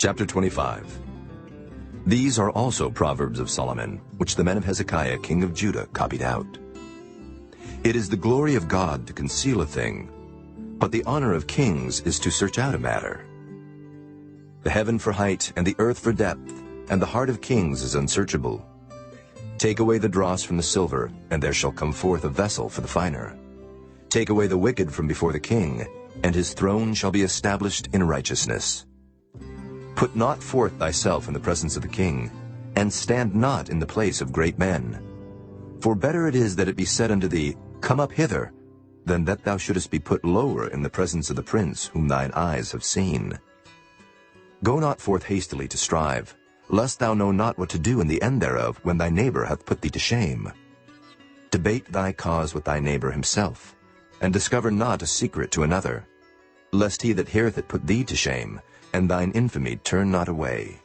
Chapter 25. These are also Proverbs of Solomon, which the men of Hezekiah king of Judah copied out. It is the glory of God to conceal a thing, but the honor of kings is to search out a matter. The heaven for height and the earth for depth, and the heart of kings is unsearchable. Take away the dross from the silver, and there shall come forth a vessel for the finer. Take away the wicked from before the king, and his throne shall be established in righteousness. Put not forth thyself in the presence of the king, and stand not in the place of great men. For better it is that it be said unto thee, Come up hither, than that thou shouldest be put lower in the presence of the prince whom thine eyes have seen. Go not forth hastily to strive, lest thou know not what to do in the end thereof, when thy neighbor hath put thee to shame. Debate thy cause with thy neighbor himself, and discover not a secret to another, lest he that heareth it put thee to shame, and thine infamy turn not away.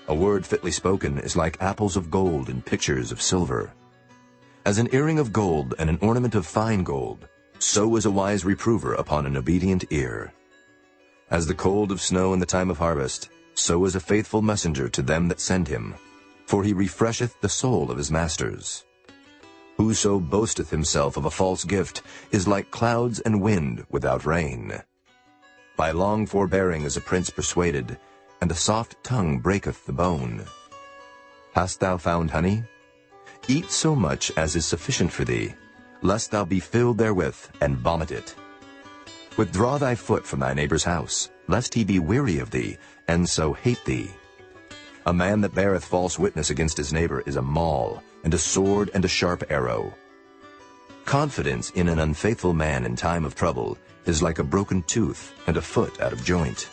A word fitly spoken is like apples of gold and pictures of silver. As an earring of gold and an ornament of fine gold, so is a wise reprover upon an obedient ear. As the cold of snow in the time of harvest, so is a faithful messenger to them that send him, for he refresheth the soul of his masters. Whoso boasteth himself of a false gift is like clouds and wind without rain. By long forbearing is a prince persuaded, and a soft tongue breaketh the bone. Hast thou found honey? Eat so much as is sufficient for thee, lest thou be filled therewith, and vomit it. Withdraw thy foot from thy neighbor's house, lest he be weary of thee, and so hate thee. A man that beareth false witness against his neighbor is a maul, and a sword and a sharp arrow. Confidence in an unfaithful man in time of trouble is like a broken tooth and a foot out of joint.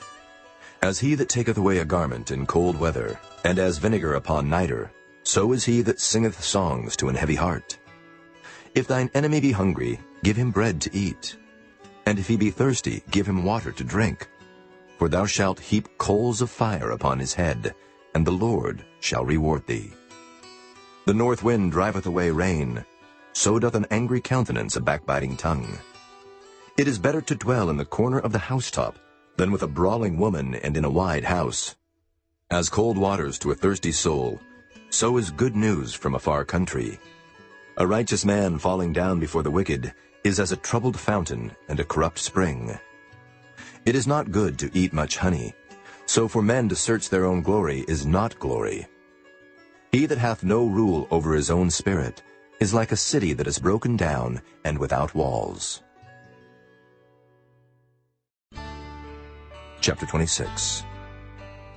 As he that taketh away a garment in cold weather, and as vinegar upon nitre, so is he that singeth songs to an heavy heart. If thine enemy be hungry, give him bread to eat, and if he be thirsty, give him water to drink. For thou shalt heap coals of fire upon his head, and the Lord shall reward thee. The north wind driveth away rain, so doth an angry countenance a backbiting tongue. It is better to dwell in the corner of the housetop than with a brawling woman and in a wide house. As cold waters to a thirsty soul, so is good news from a far country. A righteous man falling down before the wicked is as a troubled fountain and a corrupt spring. It is not good to eat much honey, so for men to search their own glory is not glory. He that hath no rule over his own spirit is like a city that is broken down and without walls. Chapter 26.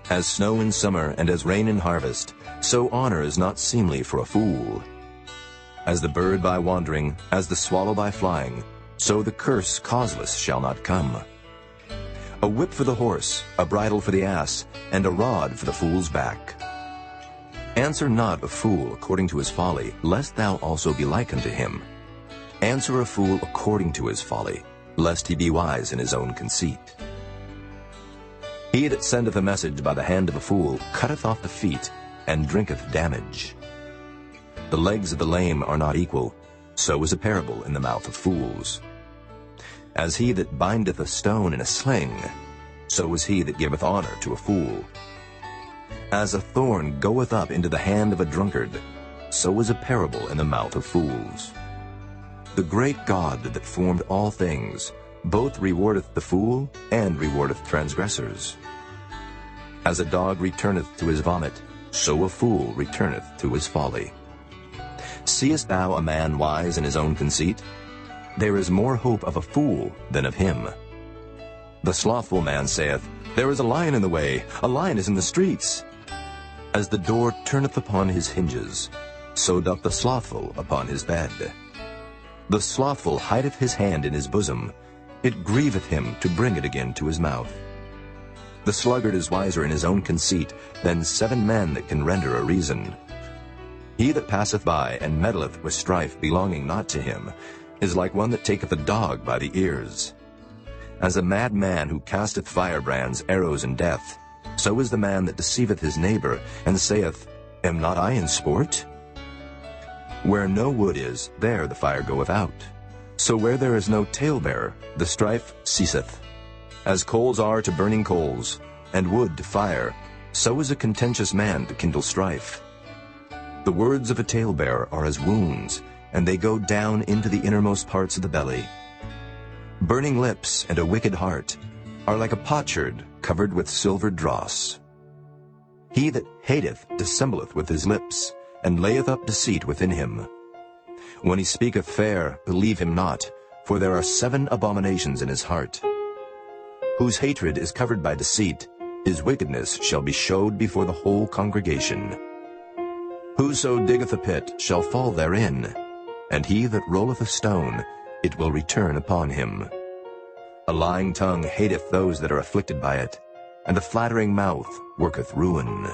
As snow in summer and as rain in harvest, so honor is not seemly for a fool. As the bird by wandering, as the swallow by flying, so the curse causeless shall not come. A whip for the horse, a bridle for the ass, and a rod for the fool's back. Answer not a fool according to his folly, lest thou also be like unto him. Answer a fool according to his folly, lest he be wise in his own conceit. He that sendeth a message by the hand of a fool cutteth off the feet, and drinketh damage. The legs of the lame are not equal, so is a parable in the mouth of fools. As he that bindeth a stone in a sling, so is he that giveth honor to a fool. As a thorn goeth up into the hand of a drunkard, so is a parable in the mouth of fools. The great God that formed all things both rewardeth the fool and rewardeth transgressors. As a dog returneth to his vomit, so a fool returneth to his folly. Seest thou a man wise in his own conceit? There is more hope of a fool than of him. The slothful man saith, There is a lion in the way, a lion is in the streets. As the door turneth upon his hinges, so doth the slothful upon his bed. The slothful hideth his hand in his bosom, it grieveth him to bring it again to his mouth. The sluggard is wiser in his own conceit than 7 men that can render a reason. He that passeth by and meddleth with strife belonging not to him is like one that taketh a dog by the ears. As a mad man who casteth firebrands, arrows, and death, so is the man that deceiveth his neighbor, and saith, Am not I in sport? Where no wood is, there the fire goeth out. So where there is no talebearer, the strife ceaseth. As coals are to burning coals, and wood to fire, so is a contentious man to kindle strife. The words of a talebearer are as wounds, and they go down into the innermost parts of the belly. Burning lips and a wicked heart are like a potsherd covered with silver dross. He that hateth dissembleth with his lips, and layeth up deceit within him. When he speaketh fair, believe him not, for there are 7 abominations in his heart. Whose hatred is covered by deceit, his wickedness shall be showed before the whole congregation. Whoso diggeth a pit shall fall therein, and he that rolleth a stone, it will return upon him. A lying tongue hateth those that are afflicted by it, and a flattering mouth worketh ruin.